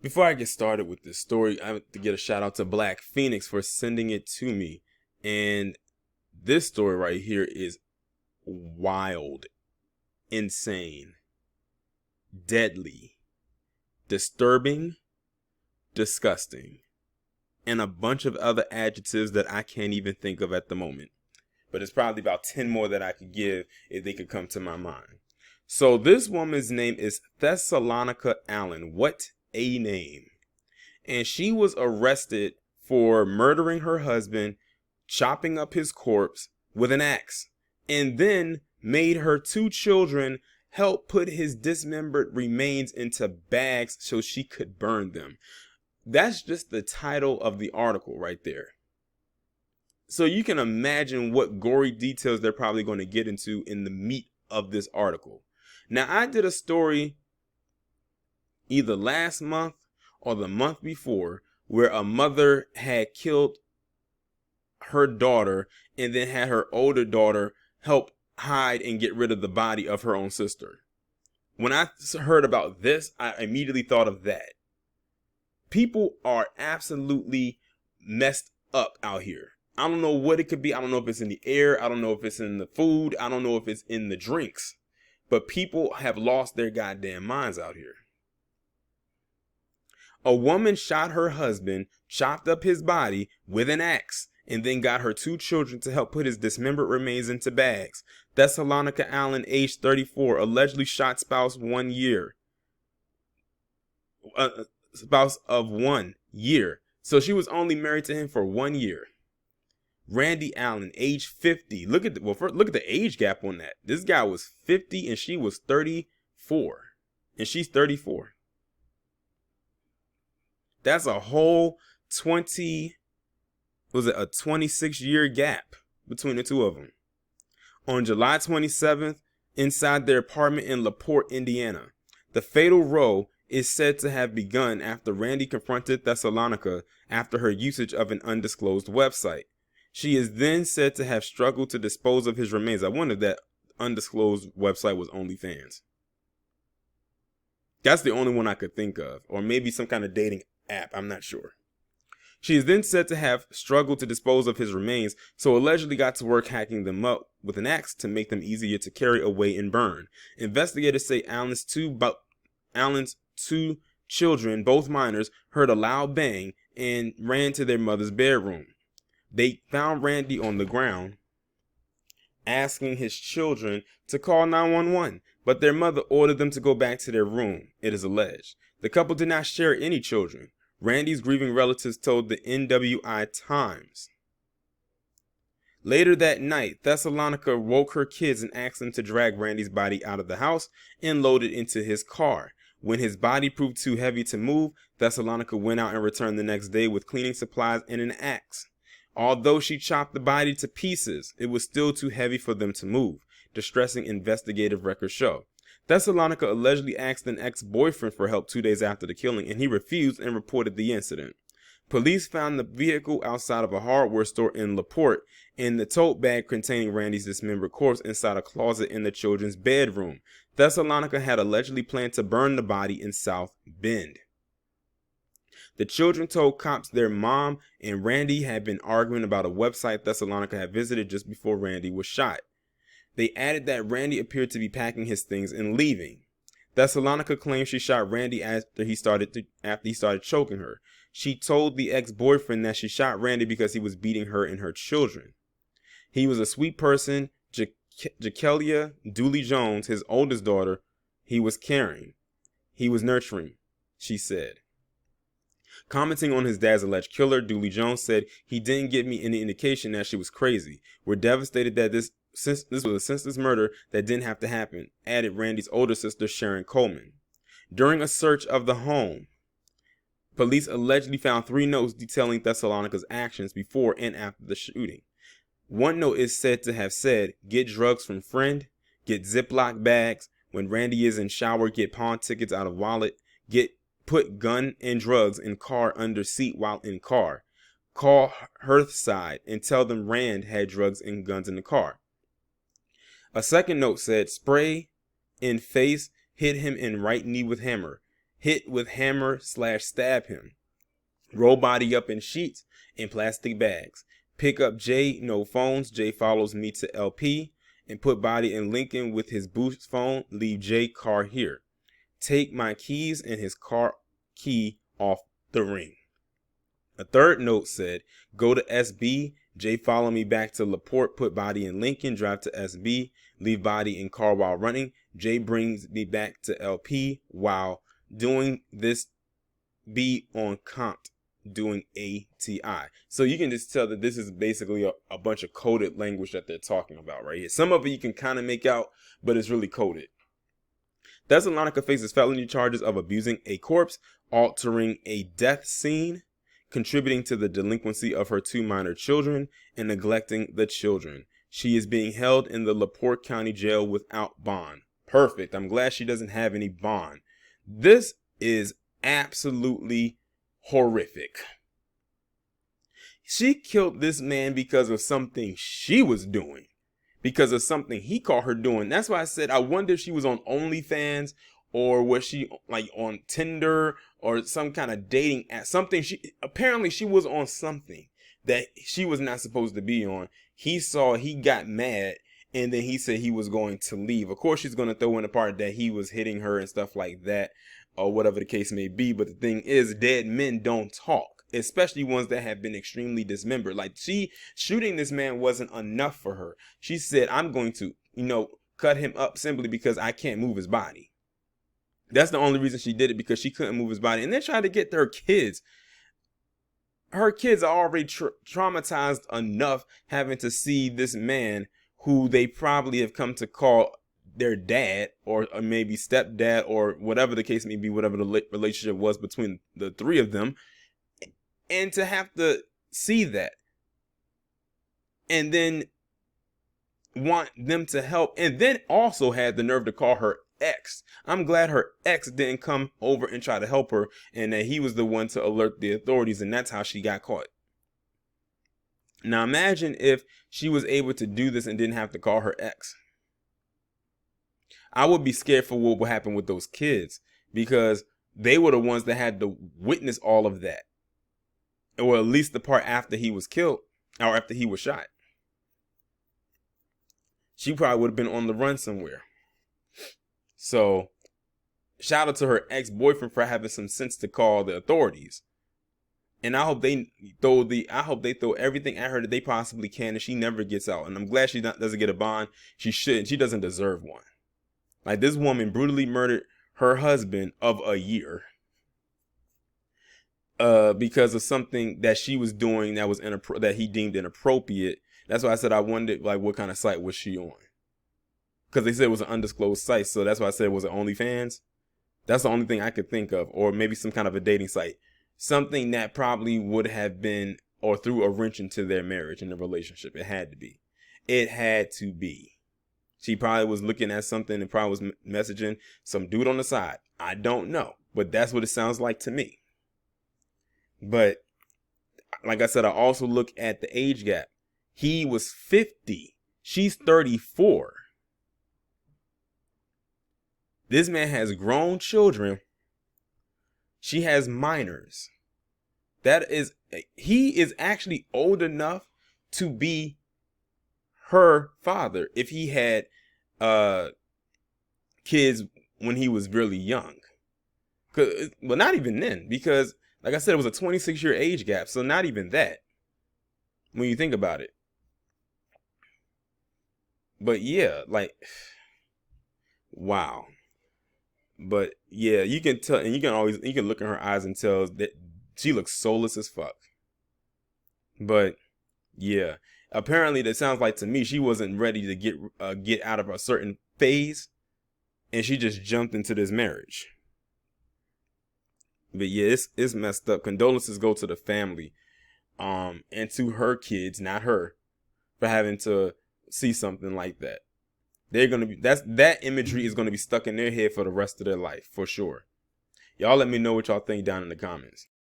Before I get started with this story, I have to get a shout out to Black Phoenix for sending it to me. And this story right here is wild, insane, deadly, disturbing, disgusting, and a bunch of other adjectives that I can't even think of at the moment. But it's probably about 10 more that I could give if they could come to my mind. So this woman's name is Thessalonica Allen. What a name. And she was arrested for murdering her husband, chopping up his corpse with an axe, and then made her two children help put his dismembered remains into bags so she could burn them. That's just the title of the article right there. So you can imagine what gory details they're probably going to get into in the meat of this article. Now, I did a story either last month or the month before where a mother had killed her daughter and then had her older daughter help hide and get rid of the body of her own sister. When I heard about this, I immediately thought of that. People are absolutely messed up out here. I don't know what it could be. I don't know if it's in the air. I don't know if it's in the food. I don't know if it's in the drinks. But people have lost their goddamn minds out here. A woman shot her husband, chopped up his body with an axe, and then got her two children to help put his dismembered remains into bags. Thessalonica Allen, age 34, allegedly shot spouse of 1 year. So she was only married to him for 1 year. Randy Allen, age 50. Look at the age gap on that. This guy was 50 and she was 34. And she's 34. That's a whole 26-year gap between the two of them. On July 27th, inside their apartment in LaPorte, Indiana, the fatal row is said to have begun after Randy confronted Thessalonica after her usage of an undisclosed website. She is then said to have struggled to dispose of his remains. I wonder if that undisclosed website was OnlyFans. That's the only one I could think of. Or maybe some kind of dating app. I'm not sure. She is then said to have struggled to dispose of his remains, so allegedly got to work hacking them up with an axe to make them easier to carry away and burn. Investigators say Allen's two children, both minors, heard a loud bang and ran to their mother's bedroom. They found Randy on the ground, asking his children to call 911, but their mother ordered them to go back to their room, it is alleged. The couple did not share any children. Randy's grieving relatives told the NWI Times. Later that night, Thessalonica woke her kids and asked them to drag Randy's body out of the house and load it into his car. When his body proved too heavy to move, Thessalonica went out and returned the next day with cleaning supplies and an axe. Although she chopped the body to pieces, it was still too heavy for them to move, distressing investigative records show. Thessalonica allegedly asked an ex-boyfriend for help 2 days after the killing, and he refused and reported the incident. Police found the vehicle outside of a hardware store in LaPorte and the tote bag containing Randy's dismembered corpse inside a closet in the children's bedroom. Thessalonica had allegedly planned to burn the body in South Bend. The children told cops their mom and Randy had been arguing about a website Thessalonica had visited just before Randy was shot. They added that Randy appeared to be packing his things and leaving. Thessalonica claimed she shot Randy after he started choking her. She told the ex-boyfriend that she shot Randy because he was beating her and her children. He was a sweet person. Jakelia Dooley Jones, his oldest daughter, he was caring. He was nurturing, she said. Commenting on his dad's alleged killer, Dooley Jones said, "He didn't give me any indication that she was crazy. We're devastated that this was a senseless murder that didn't have to happen," added Randy's older sister, Sharon Coleman. During a search of the home, police allegedly found 3 notes detailing Thessalonica's actions before and after the shooting. One note is said to have said, "Get drugs from friend, get Ziploc bags, when Randy is in shower, get pawn tickets out of wallet, put gun and drugs in car under seat while in car. Call Hearthside and tell them Rand had drugs and guns in the car." A second note said, "Spray in face, hit him in right knee with hammer. hit with hammer / stab him. Roll body up in sheets and plastic bags. Pick up J, no phones. J follows me to LP and put body in Lincoln with his boost phone. Leave J car here. Take my keys and his car key off the ring. A third note said, go to SB. J follow me back to LaPorte, put body in Lincoln, drive to SB, leave body in car while running. J brings me back to LP while doing this. B on Compt doing ATI. So you can just tell that this is basically a bunch of coded language that they're talking about right here. Some of it you can kind of make out, but it's really coded. Thessalonica faces felony charges of abusing a corpse, altering a death scene, contributing to the delinquency of her 2 minor children, and neglecting the children. She is being held in the LaPorte County Jail without bond. Perfect. I'm glad she doesn't have any bond. This is absolutely horrific. She killed this man because of something she was doing, because of something he caught her doing. That's why I said I wonder if she was on OnlyFans, or was she like on Tinder or some kind of dating app, something. Apparently she was on something that she was not supposed to be on. He got mad, and then he said he was going to leave. Of course, she's going to throw in the part that he was hitting her and stuff like that, or whatever the case may be. But the thing is, dead men don't talk, especially ones that have been extremely dismembered. Like, shooting this man wasn't enough for her. She said, I'm going to, cut him up simply because I can't move his body. That's the only reason she did it, because she couldn't move his body. And then tried to get their kids. Her kids are already traumatized enough having to see this man who they probably have come to call their dad, or maybe stepdad, or whatever the case may be, whatever the relationship was between the three of them. And to have to see that and then want them to help, and then also had the nerve to call her ex. I'm glad her ex didn't come over and try to help her, and that he was the one to alert the authorities, and that's how she got caught. Now imagine if she was able to do this and didn't have to call her ex. I would be scared for what would happen with those kids, because they were the ones that had to witness all of that, or at least the part after he was killed, or after he was shot. She probably would have been on the run somewhere. So shout out to her ex-boyfriend for having some sense to call the authorities. And I hope they throw everything at her that they possibly can, and she never gets out. And I'm glad she doesn't get a bond. She shouldn't. She doesn't deserve one. Like, this woman brutally murdered her husband of a year because of something that she was doing that was that he deemed inappropriate. That's why I said I wondered, like, what kind of site was she on? Because they said it was an undisclosed site, so that's why I said it was an OnlyFans. That's the only thing I could think of, or maybe some kind of a dating site. Something that probably would have been, or threw a wrench into their marriage and the relationship. It had to be. It had to be. She probably was looking at something and probably was messaging some dude on the side. I don't know, but that's what it sounds like to me. But like I said, I also look at the age gap. He was 50. She's 34. This man has grown children. She has minors. He is actually old enough to be her father if he had kids when he was really young. Well, not even then, because like I said, it was a 26-year age gap. So not even that, when you think about it. But yeah, like, wow. But yeah, you can tell, and you can look in her eyes and tell that she looks soulless as fuck. But yeah, apparently that sounds like to me she wasn't ready to get out of a certain phase, and she just jumped into this marriage. But yeah, it's messed up. Condolences go to the family, and to her kids, not her, for having to see something like that. They're gonna be that imagery is gonna be stuck in their head for the rest of their life, for sure. Y'all let me know what y'all think down in the comments.